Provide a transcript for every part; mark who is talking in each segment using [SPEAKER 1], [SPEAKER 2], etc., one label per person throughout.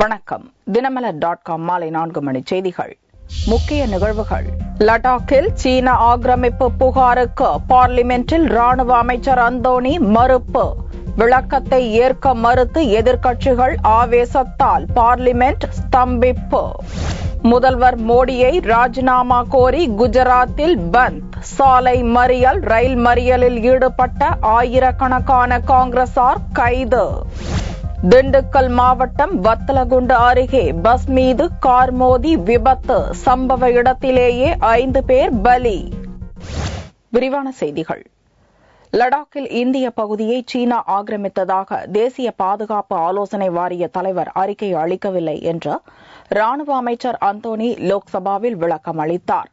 [SPEAKER 1] வணக்கம். தினமலர்.com மாலை 4 மணி செய்திகள். முக்கிய நிகழ்வுகள். லடாக்கில் சீன ஆக்கிரமிப்பு புகாருக்கு பார்லிமென்டில் ராணுவ அமைச்சர் அந்தோனி மறுப்பு. விளக்கத்தை ஏற்க மறுத்து எதிர்க்கட்சிகள் ஆவேசத்தால் பார்லிமென்ட் ஸ்தம்பிப்பு. முதல்வர் மோடியை ராஜினாமா கோரி குஜராத்தில் பந்த். சாலை மறியல், ரயில் மறியலில் ஈடுபட்ட ஆயிரக்கணக்கான காங்கிரசார் கைது. திண்டுக்கல் மாவட்டம் வத்தலகுண்டு அருகே பஸ் மீது கார் மோதி விபத்து. சம்பவ இடத்திலேயே 5 பேர் பலி. விரிவான செய்திகள். லடாக்கில் இந்திய பகுதியை சீனா ஆக்கிரமித்ததாக தேசிய பாதுகாப்பு ஆலோசனை வாரிய தலைவர் அறிக்கை அளிக்கவில்லை என்று ராணுவ அமைச்சர் அந்தோனி லோக்சபாவில் விளக்கம் அளித்தார்.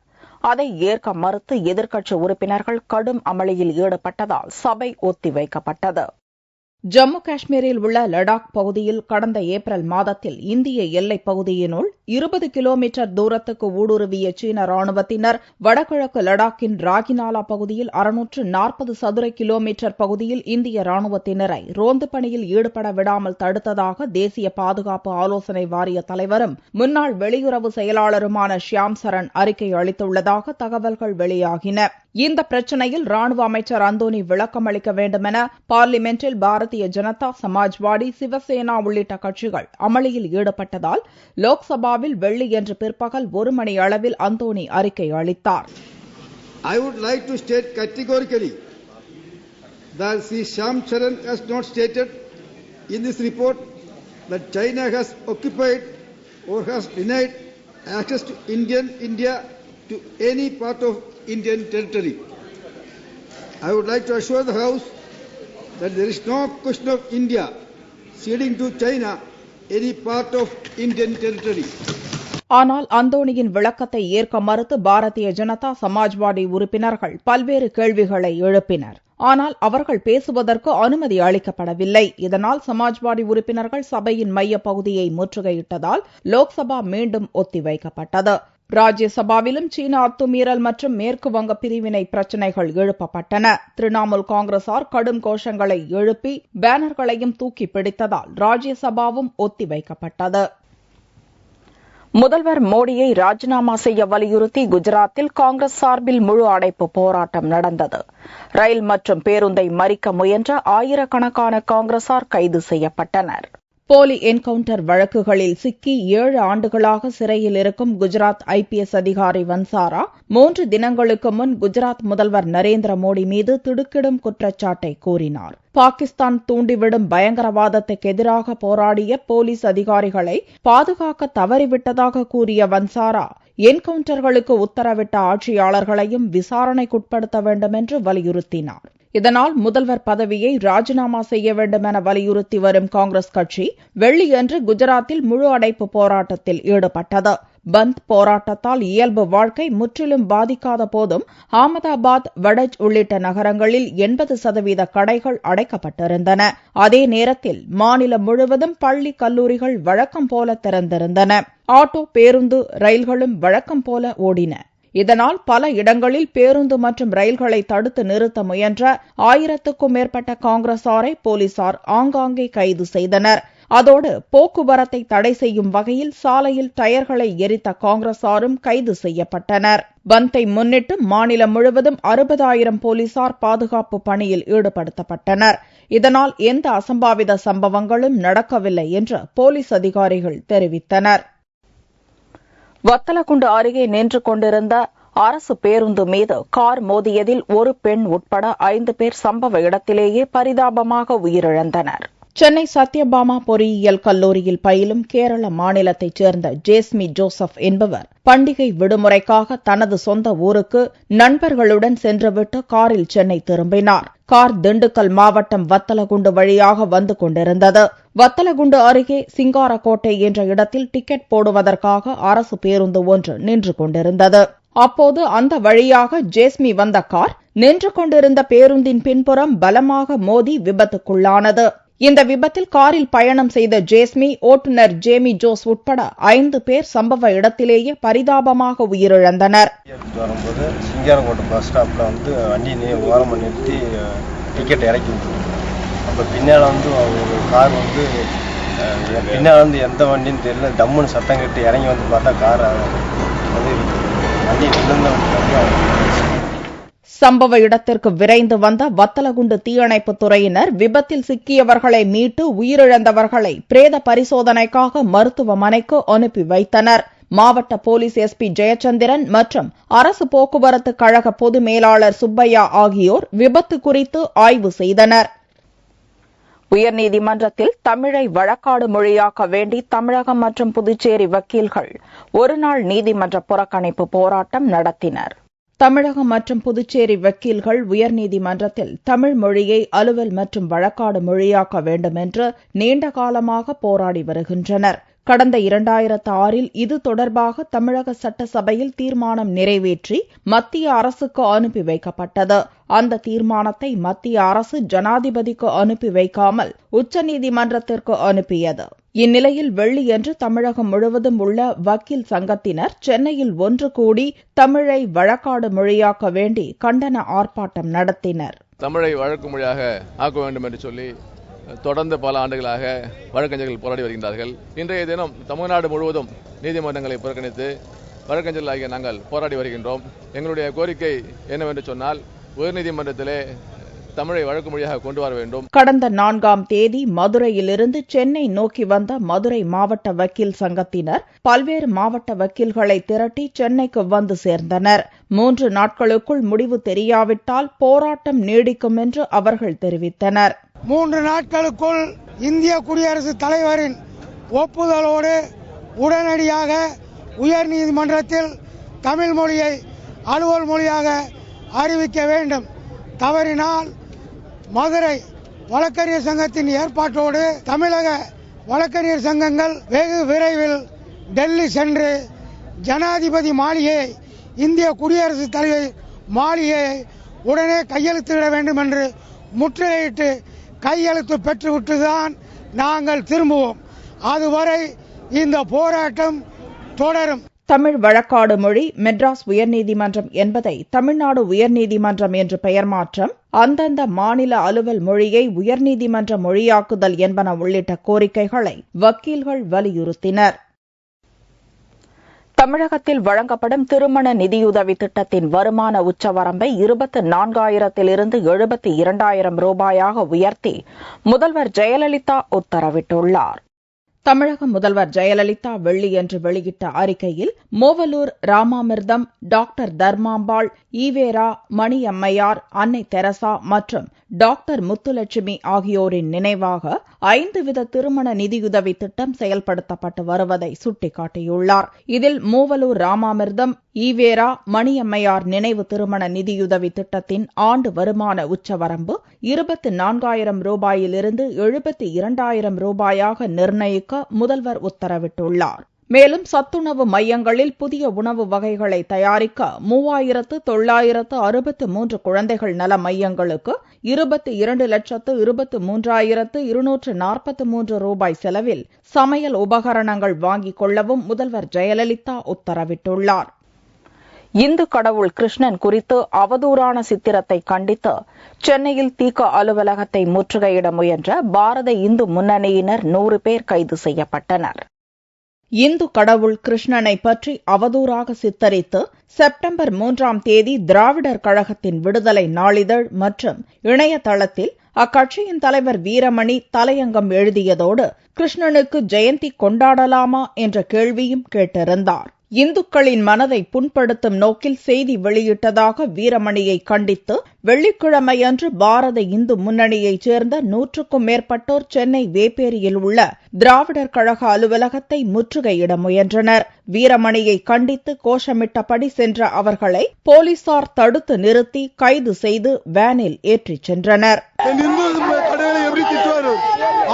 [SPEAKER 1] அதை ஏற்க மறுத்து எதிர்க்கட்சி உறுப்பினர்கள் கடும் அமளியில் ஈடுபட்டதால் சபை ஒத்திவைக்கப்பட்டது. ஜம்மு காஷ்மீரில் உள்ள லடாக் பகுதியில் கடந்த ஏப்ரல் மாதத்தில் இந்திய எல்லைப் பகுதியினுள் 20 கிலோமீட்டர் தூரத்துக்கு ஊடுருவிய சீன ராணுவத்தினர் வடகிழக்கு லடாக்கின் ராகினாலா பகுதியில் 640 சதுர கிலோமீட்டர் பகுதியில் இந்திய ராணுவத்தினரை ரோந்து பணியில் ஈடுபட விடாமல் தடுத்ததாக தேசிய பாதுகாப்பு ஆலோசனை வாரிய தலைவரும் முன்னாள் வெளியுறவு செயலாளருமான ஷியாம் சரண் அறிக்கை அளித்துள்ளதாக தகவல்கள் வெளியாகின. இந்த பிரச்சினையில் ராணுவ அமைச்சர் அந்தோனி விளக்கம் அளிக்க வேண்டுமென பார்லிமென்டில் பாரதிய ஜனதா, சமாஜ்வாடி, சிவசேனா உள்ளிட்ட கட்சிகள் அமளியில் ஈடுபட்டதால் லோக்சபாவில் வெள்ளியன்று பிற்பகல் 1 மணி அளவில் அந்தோனி அறிக்கை அளித்தார்.
[SPEAKER 2] I would like to state categorically that Sri Shyam Charan has not stated in this report that China has occupied or has denied access to India to any part of Indian territory. I would like to assure the House that there is no question of India ceding to China any part of Indian territory.
[SPEAKER 1] ஆனால் அந்தோனியின் விளக்கத்தை ஏற்க மறுத்து பாரதிய ஜனதா, சமாஜ்வாடி உறுப்பினர்கள் பல்வேறு கேள்விகளை எழுப்பினர். ஆனால் அவர்கள் பேசுவதற்கு அனுமதி அளிக்கப்படவில்லை. இதனால் சமாஜ்வாடி உறுப்பினர்கள் சபையின் மைய பகுதியை முற்றுகையிட்டதால் லோக்சபா மீண்டும் ஒத்திவைக்கப்பட்டது. ராஜ்யசபாவிலும் சீன அத்துமீறல் மற்றும் மேற்கு வங்க பிரிவினை பிரச்சினைகள் எழுப்பப்பட்டன. திரிணாமுல் காங்கிரசார் கடும் கோஷங்களை எழுப்பி பேனர்களையும் தூக்கி பிடித்ததால் ராஜ்யசபாவும் ஒத்திவைக்கப்பட்டது. முதல்வர் மோடியை ராஜினாமா செய்ய வலியுறுத்தி குஜராத்தில் காங்கிரஸ் சார்பில் முழு அடைப்பு போராட்டம் நடந்தது. ரயில் மற்றும் பேருந்தை மறிக்க முயன்ற ஆயிரக்கணக்கான காங்கிரசார் கைது செய்யப்பட்டனர். போலி என்கவுண்டர் வழக்குகளில் சிக்கி 7 ஆண்டுகளாக சிறையில் இருக்கும் குஜராத் IPS அதிகாரி வன்சாரா 3 தினங்களுக்கு முன் குஜராத் முதல்வர் நரேந்திர மோடி மீது திடுக்கிடும் குற்றச்சாட்டை கூறினார். பாகிஸ்தான் தூண்டிவிடும் பயங்கரவாதத்துக்கு எதிராக போராடிய போலீஸ் அதிகாரிகளை பாதுகாக்க தவறிவிட்டதாக கூறிய வன்சாரா என்கவுண்டர்களுக்கு உத்தரவிட்ட ஆட்சியாளர்களையும் விசாரணைக்குட்படுத்த வேண்டும் என்று வலியுறுத்தினார். இதனால் முதல்வர் பதவியை ராஜினாமா செய்ய வேண்டும் என வலியுறுத்தி வரும் காங்கிரஸ் கட்சி வெள்ளியன்று குஜராத்தில் முழு அடைப்பு போராட்டத்தில் ஈடுபட்டது. பந்த் போராட்டத்தால் இயல்பு வாழ்க்கை முற்றிலும் பாதிக்காத போதும் அகமதாபாத், வடஜ் உள்ளிட்ட நகரங்களில் 80% கடைகள் அடைக்கப்பட்டிருந்தன. அதே நேரத்தில் மாநிலம் முழுவதும் பள்ளி, கல்லூரிகள் வழக்கம் போல திறந்திருந்தன. ஆட்டோ, பேருந்து, ரயில்களும் வழக்கம் போல ஓடின. இதனால் பல இடங்களில் பேருந்து மற்றும் ரயில்களை தடுத்து நிறுத்த முயன்ற 1000க்கும் மேற்பட்ட காங்கிரசாரை போலீசார் ஆங்காங்கே கைது செய்தனர். அதோடு போக்குவரத்தை தடை செய்யும் வகையில் சாலையில் டயர்களை எரித்த காங்கிரசாரும் கைது செய்யப்பட்டனர். பந்தை முன்னிட்டு மாநிலம் முழுவதும் 60,000 போலீசார் பாதுகாப்பு பணியில் ஈடுபடுத்தப்பட்டனர். இதனால் எந்த அசம்பாவித சம்பவங்களும் நடக்கவில்லை என்று போலீஸ் அதிகாரிகள் தெரிவித்தனர். வத்தலகுண்டு அருகே நின்று கொண்டிருந்த அரசு பேருந்து மீது கார் மோதியதில் ஒரு பெண் உட்பட 5 பேர் சம்பவ இடத்திலேயே பரிதாபமாக உயிரிழந்தனர். சென்னை சத்யபாமா பொறியியல் கல்லூரியில் பயிலும் கேரள மாநிலத்தைச் சேர்ந்த ஜேஸ்மி ஜோசப் என்பவர் பண்டிகை விடுமுறைக்காக தனது சொந்த ஊருக்கு நண்பர்களுடன் சென்றுவிட்டு காரில் சென்னை திரும்பினார். கார் திண்டுக்கல் மாவட்டம் வத்தலகுண்டு வழியாக வந்து கொண்டிருந்தது. வத்தலகுண்டு அருகே சிங்காரக்கோட்டை என்ற இடத்தில் டிக்கெட் போடுவதற்காக அரசு பேருந்து ஒன்று நின்று கொண்டிருந்தது. அப்போது அந்த வழியாக ஜேஸ்மி வந்த கார் நின்று கொண்டிருந்த பேருந்தின் பின்புறம் பலமாக மோதி விபத்துக்குள்ளானது. இந்த விபத்தில் காரில் பயணம் செய்த ஜேஸ்மி, ஓட்டுநர் ஜேமி ஜோஸ் உட்பட 5 பேர் சம்பவ இடத்திலேயே பரிதாபமாக உயிரிழந்தனர்.
[SPEAKER 3] வரும்போது சிங்காரக்கோட்டை பஸ் ஸ்டாப்ல வண்டி ஓரமாக நிறுத்தி டிக்கெட் இறக்கி விட்டுருக்கோம். அப்போ பின்னால் கார் பின்னால் வந்து எந்த வண்டின்னு தெரியல, டம்முன்னு சத்தம் கட்டி இறங்கி வந்து பார்த்தா கார் வந்து வண்டி நின்று
[SPEAKER 1] சம்பவ இடத்திற்கு விரைந்து வந்த வத்தலகுண்டு தீயணைப்பு துறையினர் விபத்தில் சிக்கியவர்களை மீட்டு உயிரிழந்தவர்களை பிரேத பரிசோதனைக்காக மருத்துவமனைக்கு அனுப்பி வைத்தனர். மாவட்ட போலீஸ் எஸ்பி ஜெயச்சந்திரன் மற்றும் அரசு போக்குவரத்து கழக பொது மேலாளர் சுப்பையா ஆகியோர் விபத்து குறித்து ஆய்வு செய்தனர். உயர்நீதிமன்றத்தில் தமிழை வழக்காடு மொழியாக்க வேண்டி தமிழகம் மற்றும் புதுச்சேரி வக்கீல்கள் ஒருநாள் நீதிமன்ற புறக்கணிப்பு போராட்டம் நடத்தினர். தமிழகம் மற்றும் புதுச்சேரி வக்கீல்கள் உயர்நீதிமன்றத்தில் தமிழ் மொழியை அலுவல் மற்றும் வழக்காடு மொழியாக்க வேண்டும் என்று நீண்ட காலமாக போராடி வருகின்றனர். கடந்த 2006இல் இது தொடர்பாக தமிழக சட்டசபையில் தீர்மானம் நிறைவேற்றி மத்திய அரசுக்கு அனுப்பி வைக்கப்பட்டது. அந்த தீர்மானத்தை மத்திய அரசு ஜனாதிபதிக்கு அனுப்பி வைக்காமல் உச்சநீதிமன்றத்திற்கு அனுப்பியது. இந்நிலையில் வெள்ளியன்று தமிழகம் முழுவதும் உள்ள வக்கீல் சங்கத்தினர் சென்னையில் ஒன்று கூடி தமிழை வழக்காடு மொழியாக்க வேண்டி கண்டன ஆர்ப்பாட்டம் நடத்தினர்.
[SPEAKER 4] தமிழை வழக்கு மொழியாக ஆக்க வேண்டும் என்று சொல்லி தொடர்ந்து பல ஆண்டுகளாக வழக்கறிஞர்கள் போராடி வருகின்றார்கள். இன்றைய தினம் தமிழ்நாடு முழுவதும் நீதிமன்றங்களை புறக்கணித்து வழக்கறிஞர்களாகிய நாங்கள் போராடி வருகின்றோம். எங்களுடைய கோரிக்கை என்னவென்று சொன்னால், உயர்நீதிமன்றத்திலே தமிழை வழக்கு மொழியாக கொண்டு வர வேண்டும்.
[SPEAKER 1] கடந்த 4ஆம் தேதி மதுரையிலிருந்து சென்னை நோக்கி வந்த மதுரை மாவட்ட வக்கீல் சங்கத்தினர் பல்வேறு மாவட்ட வக்கீல்களை திரட்டி சென்னைக்கு வந்து சேர்ந்தனர். 3 நாட்களுக்குள் முடிவு தெரியாவிட்டால் போராட்டம் நீடிக்கும் என்று அவர்கள் தெரிவித்தனர்.
[SPEAKER 5] 3 நாட்களுக்குள் இந்திய குடியரசுத் தலைவரின் ஒப்புதலோடு உடனடியாக உயர்நீதிமன்றத்தில் தமிழ் மொழியை அலுவல் மொழியாக அறிவிக்க வேண்டும். தவறினால் மதுரை வழக்கறிஞர் சங்கத்தின் ஏற்பாட்டோடு தமிழக வழக்கறிஞர் சங்கங்கள் வெகு விரைவில் டெல்லி சென்று ஜனாதிபதி மாளிகையை, இந்திய குடியரசுத் தலைவர் மாளிகையை உடனே கையெழுத்திட வேண்டும் என்று முற்றுகையிட்டு கையெழுத்து பெற்றுவிட்டுதான் நாங்கள் திரும்புவோம். அதுவரை இந்த போராட்டம் தொடரும்.
[SPEAKER 1] தமிழ் வழக்காடு மொழி மெட்ராஸ் உயர்நீதிமன்றம் என்பதை தமிழ்நாடு உயர்நீதிமன்றம் என்று பெயர் மாற்றம், அந்தந்த மாநில அலுவல் மொழியை உயர்நீதிமன்ற மொழியாக்குதல் என்பன உள்ளிட்ட கோரிக்கைகளை வக்கீல்கள் வலியுறுத்தினர். தமிழகத்தில் வழங்கப்படும் திருமண நிதியுதவி திட்டத்தின் வருமான உச்சவரம்பை 24,000 72,000 ரூபாயாக உயர்த்தி முதல்வர் ஜெயலலிதா உத்தரவிட்டுள்ளார். தமிழக முதல்வர் ஜெயலலிதா வெள்ளியன்று வெளியிட்ட அறிக்கையில் மூவலூர் ராமாமிர்தம், டாக்டர் தர்மாம்பாள், ஈவேரா, மணியம்மையார், அன்னை தெரசா மற்றும் டாக்டர் முத்துலட்சுமி ஆகியோரின் நினைவாக 5 வித திருமண நிதியுதவி திட்டம் செயல்படுத்தப்பட்டு வருவதை சுட்டிக்காட்டியுள்ளார். இதில் மூவலூர் ராமாமிர்தம், ஈவேரா, மணியம்மையார் நினைவு திருமண நிதியுதவி திட்டத்தின் ஆண்டு வருமான உச்சவரம்பு 24,000 ரூபாயிலிருந்து 72,000 ரூபாயாக நிர்ணயிக்க முதல்வர் உத்தரவிட்டுள்ளார். மேலும் சத்துணவு மையங்களில் புதிய உணவு வகைகளை தயாரிக்க 3,963 குழந்தைகள் நல மையங்களுக்கு 22,23,243 ரூபாய் செலவில் சமையல் உபகரணங்கள் வாங்கிக் கொள்ளவும் முதல்வர் ஜெயலலிதா உத்தரவிட்டுள்ளார். இந்து கடவுள் கிருஷ்ணன் குறித்து அவதூறான சித்திரத்தை கண்டித்து சென்னையில் திக அலுவலகத்தை முற்றுகையிட முயன்ற பாரத இந்து முன்னணியினர் 100 பேர் கைது செய்யப்பட்டனர். இந்து கடவுள் கிருஷ்ணனை பற்றி அவதூறாக சித்தரித்து செப்டம்பர் 3ஆம் தேதி திராவிடர் கழகத்தின் விடுதலை நாளிதழ் மற்றும் இணையதளத்தில் அக்கட்சியின் தலைவர் வீரமணி தலையங்கம் எழுதியதோடு கிருஷ்ணனுக்கு ஜெயந்தி கொண்டாடலாமா என்ற கேள்வியும் கேட்டிருந்தார். இந்துக்களின் மனதை புண்படுத்தும் நோக்கில் செய்தி வெளியிட்டதாக வீரமணியை கண்டித்து வெள்ளிக்கிழமையன்று பாரத இந்து முன்னணியைச் சேர்ந்த 100க்கும் மேற்பட்டோர் சென்னை வேப்பேரியில் உள்ள திராவிடர் கழக அலுவலகத்தை முற்றுகையிட முயன்றனர். வீரமணியை கண்டித்து கோஷமிட்டபடி சென்ற அவர்களை போலீசார் தடுத்து நிறுத்தி கைது செய்து வேனில் ஏற்றிச் சென்றனர்.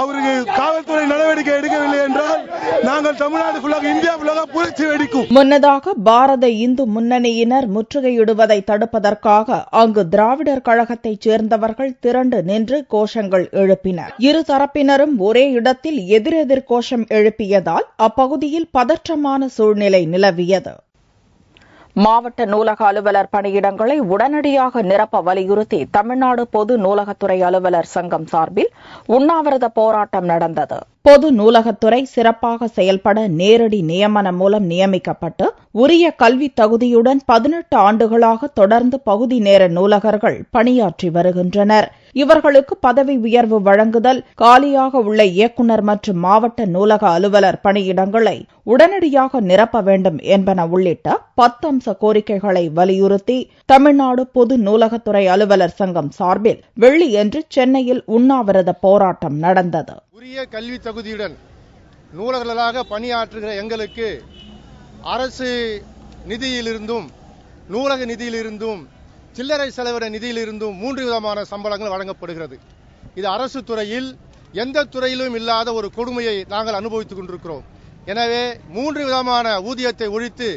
[SPEAKER 6] அவருக்கு காவல்துறை நடவடிக்கை எடுக்கவில்லை என்றால் நாங்கள் தமிழ்நாடு ஃபுல்லாக, இந்தியா ஃபுல்லாக புரட்சி வெடிக்கும்.
[SPEAKER 1] முன்னதாக பாரத இந்து முன்னணியினர் முற்றுகையிடுவதை தடுப்பதற்காக அங்கு திராவிடர் கழகத்தைச் சேர்ந்தவர்கள் திரண்டு நின்று கோஷங்கள் எழுப்பினர். இரு தரப்பினரும் ஒரே இடத்தில் எதிரெதிர் கோஷம் எழுப்பியதால் அப்பகுதியில் பதற்றமான சூழ்நிலை நிலவியது. மாவட்ட நூலக அலுவலர் பணியிடங்களை உடனடியாக நிரப்ப வலியுறுத்தி தமிழ்நாடு பொது நூலகத்துறை அலுவலர் சங்கம் சார்பில் உண்ணாவிரத போராட்டம் நடந்தது. பொது நூலகத்துறை சிறப்பாக செயல்பட நேரடி நியமனம் மூலம் நியமிக்கப்பட்டு உரிய கல்வி தகுதியுடன் 18 ஆண்டுகளாக தொடர்ந்து பகுதி நேர நூலகர்கள் பணியாற்றி வருகின்றனர். இவர்களுக்கு பதவி உயர்வு வழங்குதல், காலியாக உள்ள இயக்குநர் மற்றும் மாவட்ட நூலக அலுவலர் பணியிடங்களை உடனடியாக நிரப்ப வேண்டும் என்பன உள்ளிட்ட 10 அம்ச கோரிக்கைகளை வலியுறுத்தி தமிழ்நாடு பொது நூலகத்துறை அலுவலர் சங்கம் சார்பில் வெள்ளியன்று சென்னையில் உண்ணாவிரத போராட்டம் நடந்தது.
[SPEAKER 7] உரிய கல்வி தகுதியுடன் நூலகர்களாக பணியாற்றுகிற எங்களுக்கு அரசு நிதியிலிருந்தும் நூலக நிதியிலிருந்தும் சில்லறை செலவிட நிதியிலிருந்தும் 3 விதமான சம்பளங்கள் வழங்கப்படுகிறது. இது அரசு துறையில் எந்த துறையிலும் இல்லாத ஒரு கொடுமையை நாங்கள் அனுபவித்துக் கொண்டிருக்கிறோம். எனவே 3 விதமான ஊதியத்தை ஒழித்து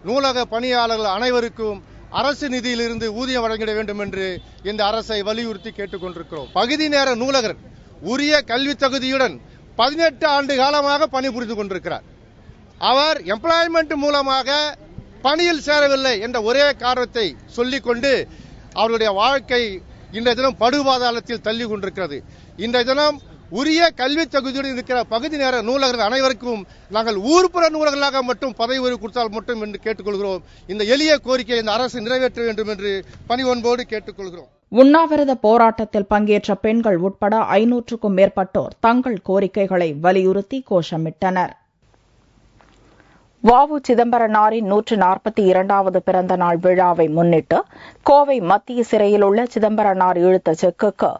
[SPEAKER 7] நூலக பணியாளர்கள் அனைவருக்கும் அரசு நிதியிலிருந்து ஊதியம் வழங்கிட வேண்டும் என்று இந்த அரசை வலியுறுத்தி கேட்டுக் கொண்டிருக்கிறோம். பகுதி நேர நூலகர் உரிய கல்வி தகுதியுடன் 18 ஆண்டு காலமாக பணிபுரிந்து கொண்டிருக்கிறார். அவர் எம்ப்ளாய்மெண்ட் மூலமாக பணியில் சேரவில்லை என்ற ஒரே காரணத்தை சொல்லிக் கொண்டு அவருடைய வாழ்க்கை இன்றைய தினம் படுபாதாளத்தில் தள்ளி கொண்டிருக்கிறது. இன்றைய தினம் உரிய கல்வி தகுதியுடன் இருக்கிற பகுதி நேர நூலகர்கள் அனைவருக்கும் நாங்கள் ஊர்ப்புற நூலகர்களாக மட்டும் பதவி உயர்வு கொடுத்தால் மட்டும் என்று கேட்டுக்கொள்கிறோம். இந்த எளிய கோரிக்கையை இந்த அரசு நிறைவேற்ற வேண்டும் என்று பணிவன்போடு கேட்டுக்கொள்கிறோம்.
[SPEAKER 1] உண்ணாவிரத போராட்டத்தில் பங்கேற்ற பெண்கள் உட்பட 500க்கும் மேற்பட்டோர் தங்கள் கோரிக்கைகளை வலியுறுத்தி கோஷமிட்டனர். வ.உ. சிதம்பரனாரின் 142வது பிறந்த நாள் விழாவை முன்னிட்டு கோவை மத்திய சிறையில் உள்ள சிதம்பரனார் இழுத்த செக்குக்கு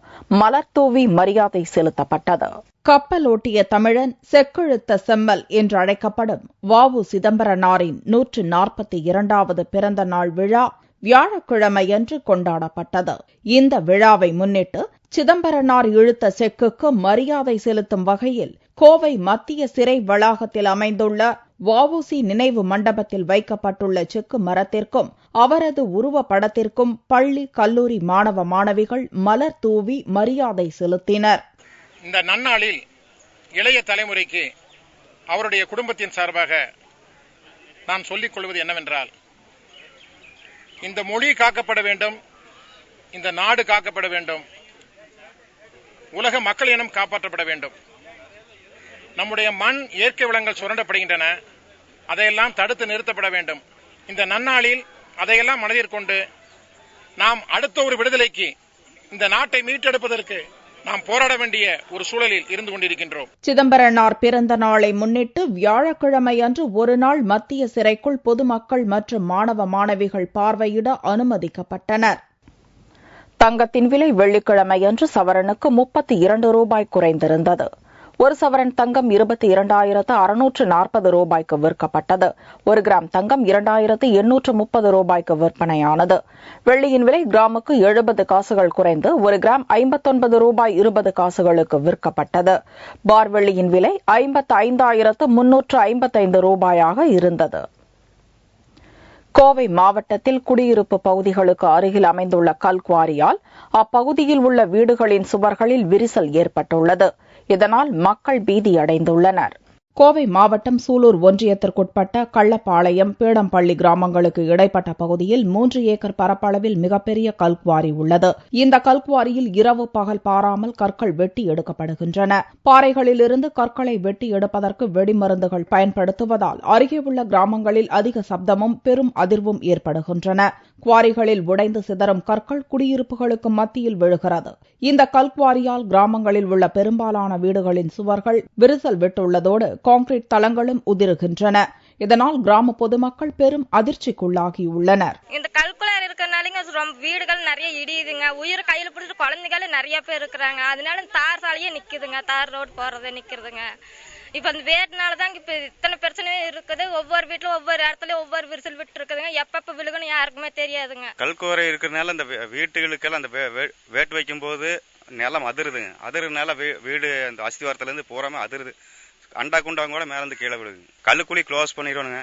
[SPEAKER 1] மலர் தூவி மரியாதை செலுத்தப்பட்டது. கப்பலோட்டிய தமிழன் செக்கெழுத்த செம்மல் என்று அழைக்கப்படும் வ.உ. சிதம்பரனாரின் 142வது பிறந்த நாள் விழா வியாழக்கிழமையன்று கொண்டாடப்பட்டது. இந்த விழாவை முன்னிட்டு சிதம்பரனார் இழுத்த செக்குக்கு மரியாதை செலுத்தும் வகையில் கோவை மத்திய சிறை வளாகத்தில் அமைந்துள்ள வ.உ.சி. நினைவு மண்டபத்தில் வைக்கப்பட்டுள்ள செக்கு மரத்திற்கும் அவரது உருவ படத்திற்கும் பள்ளி, கல்லூரி மாணவ மாணவிகள் மலர் தூவி மரியாதை செலுத்தினர்.
[SPEAKER 8] இந்த நன்னாளில் இளைய தலைமுறைக்கு அவருடைய குடும்பத்தின் சார்பாக நான் சொல்லிக் கொள்வது என்னவென்றால், இந்த மொழி காக்கப்பட வேண்டும், இந்த நாடு காக்கப்பட வேண்டும், உலக மக்கள் இனம் காப்பாற்றப்பட வேண்டும். நம்முடைய மண், இயற்கை வளங்கள் சுரண்டப்படுகின்றன, அதையெல்லாம் தடுத்து நிறுத்தப்பட வேண்டும். இந்த நன்னாளில் அதையெல்லாம் மனதில் கொண்டு நாம் அடுத்த ஒரு விடுதலைக்கு, இந்த நாட்டை மீட்டெடுப்பதற்கு நாம் போராட வேண்டிய ஒரு சூழலில் இருந்து கொண்டிருக்கின்றோம்.
[SPEAKER 1] சிதம்பரனார் பிறந்த நாளை முன்னிட்டு வியாழக்கிழமை அன்று ஒருநாள் மத்திய சிறைக்குள் பொதுமக்கள் மற்றும் மாணவ மாணவிகள் பார்வையிட அனுமதிக்கப்பட்டனர். தங்கத்தின் விலை வெள்ளிக்கிழமையன்று சவரனுக்கு 32 ரூபாய் குறைந்திருந்தது. ஒரு சவரன் தங்கம் 22,640 ரூபாய்க்கு விற்கப்பட்டது. 1 கிராம் தங்கம் 2,830 ரூபாய்க்கு விற்பனையானது. வெள்ளியின் விலை கிராமுக்கு 70 காசுகள் குறைந்து 1 கிராம் 59 ரூபாய் 20 காசுகளுக்கு விற்கப்பட்டது. பார் வெள்ளியின் விலை 55,355 ரூபாயாக இருந்தது. கோவை மாவட்டத்தில் குடியிருப்பு பகுதிகளுக்கு அருகில் அமைந்துள்ள கல்குவாரியால் அப்பகுதியில் உள்ள வீடுகளின் சுவர்களில் விரிசல் ஏற்பட்டுள்ளது. இதனால் மக்கள் பீதியடைந்துள்ளனர். கோவை மாவட்டம் சூலூர் ஒன்றியத்திற்குட்பட்ட கள்ளப்பாளையம், பீடம்பள்ளி கிராமங்களுக்கு இடைப்பட்ட பகுதியில் 3 ஏக்கர் பரப்பளவில் மிகப்பெரிய கல்குவாரி உள்ளது. இந்த கல்குவாரியில் இரவு பகல் பாராமல் கற்கள் வெட்டி எடுக்கப்படுகின்றன. பாறைகளிலிருந்து கற்களை வெட்டி எடுப்பதற்கு வெடிமருந்துகள் பயன்படுத்துவதால் அருகே உள்ள கிராமங்களில் அதிக சப்தமும் பெரும் அதிர்வும் ஏற்படுகின்றன. குவாரிகளில் உடைந்து சிதறும் கற்கள் குடியிருப்புகளுக்கு மத்தியில் விழுகிறது. இந்த கல்குவாரியால் கிராமங்களில் உள்ள பெரும்பாலான வீடுகளின் சுவர்கள் விரிசல் விட்டுள்ளதோடு கான்கிரீட் தளங்களும் உதிருகின்றன. இதனால் கிராம பொதுமக்கள் பெரும் அதிர்ச்சிக்குள்ளாகியுள்ளனர்.
[SPEAKER 9] இந்த கல்குவாரி இருக்கிறனால வீடுகள் நிறைய இடியுதுங்க. உயிர் கையில பிடிச்சிட்டு குழந்தைகள் நிறைய பேர் இருக்கிறாங்க. அதனால தார் சாலையே நிக்குதுங்க, தார் ரோடு போறதே நிக்கிறதுங்க. இப்ப அந்த வேட்னாலதான் இப்ப இத்தனை பிரச்சனை இருக்குது. ஒவ்வொரு வீட்டுல ஒவ்வொரு இடத்துல ஒவ்வொரு விரிசல் விட்டு இருக்குதுங்க. எப்ப விழுகணும் யாருக்குமே தெரியாதுங்க.
[SPEAKER 10] கல்குவாரி இருக்கிறதுனால அந்த வீட்டுகளுக்கெல்லாம் அந்த வேட்டு வைக்கும் போது நிலம் அதிருதுங்க. அதிர்றதுனால வீடு அந்த அஸ்திவாரத்துல இருந்து பூராமே அதிருது. அண்டா குண்டாங்க கூட மேல இருந்து கீழே விழுது. கல்லுக்குழி க்ளோஸ் பண்ணிடுவானுங்க.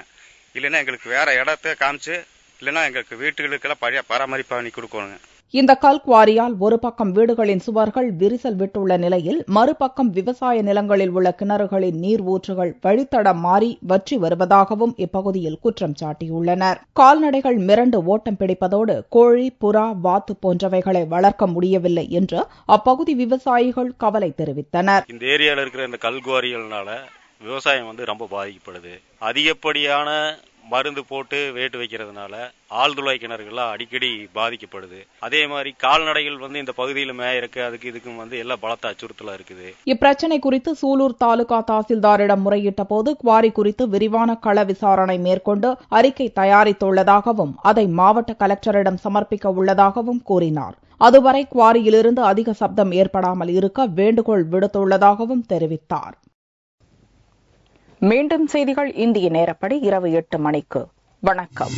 [SPEAKER 10] இல்லைன்னா எங்களுக்கு வேற இடத்த காமிச்சு, இல்லைன்னா எங்களுக்கு வீட்டுகளுக்கெல்லாம் பராமரிப்பு பண்ணி கொடுக்கணுங்க.
[SPEAKER 1] இந்த கல்குவாரியால் ஒரு பக்கம் வீடுகளின் சுவர்கள் விரிசல் விட்டுள்ள நிலையில் மறுபக்கம் விவசாய நிலங்களில் உள்ள கிணறுகளின் நீர் ஊற்றுகள் வழித்தடம் மாறி வற்றி வருவதாகவும் இப்பகுதியில் குற்றம் சாட்டியுள்ளனர். கால்நடைகள் மிரண்டு ஓட்டம் பிடிப்பதோடு கோழி, புறா, வாத்து போன்றவைகளை வளர்க்க முடியவில்லை என்று அப்பகுதி விவசாயிகள் கவலை தெரிவித்தனர்.
[SPEAKER 11] இந்த ஏரியாவில் இருக்கிற இந்த கல்குவாரிகள்னால விவசாயம் ரொம்ப பாதிக்கப்படுது. அதிகப்படியான மருந்து போட்டு வேட்டு வைக்கிறதுனால ஆழ்துளை கிணறுகள்லாம் அடிக்கடி பாதிக்கப்படுது. அதே மாதிரி கால்நடைகள் இந்த பகுதியில் மேயிருக்கு, அதுக்கு இதுக்கும் எல்லாம் பலத்த அச்சுறுத்தலா இருக்குது.
[SPEAKER 1] இப்பிரச்சினை குறித்து சூலூர் தாலுகா தாசில்தாரிடம் முறையிட்ட போது குவாரி குறித்து விரிவான கள விசாரணை மேற்கொண்டு அறிக்கை தயாரித்துள்ளதாகவும் அதை மாவட்ட கலெக்டரிடம் சமர்ப்பிக்க உள்ளதாகவும் கூறினார். அதுவரை குவாரியிலிருந்து அதிக சப்தம் ஏற்படாமல் இருக்க வேண்டுகோள் விடுத்துள்ளதாகவும் தெரிவித்தார். மீண்டும் செய்திகள் இந்திய நேரப்படி இரவு 8 மணிக்கு. வணக்கம்.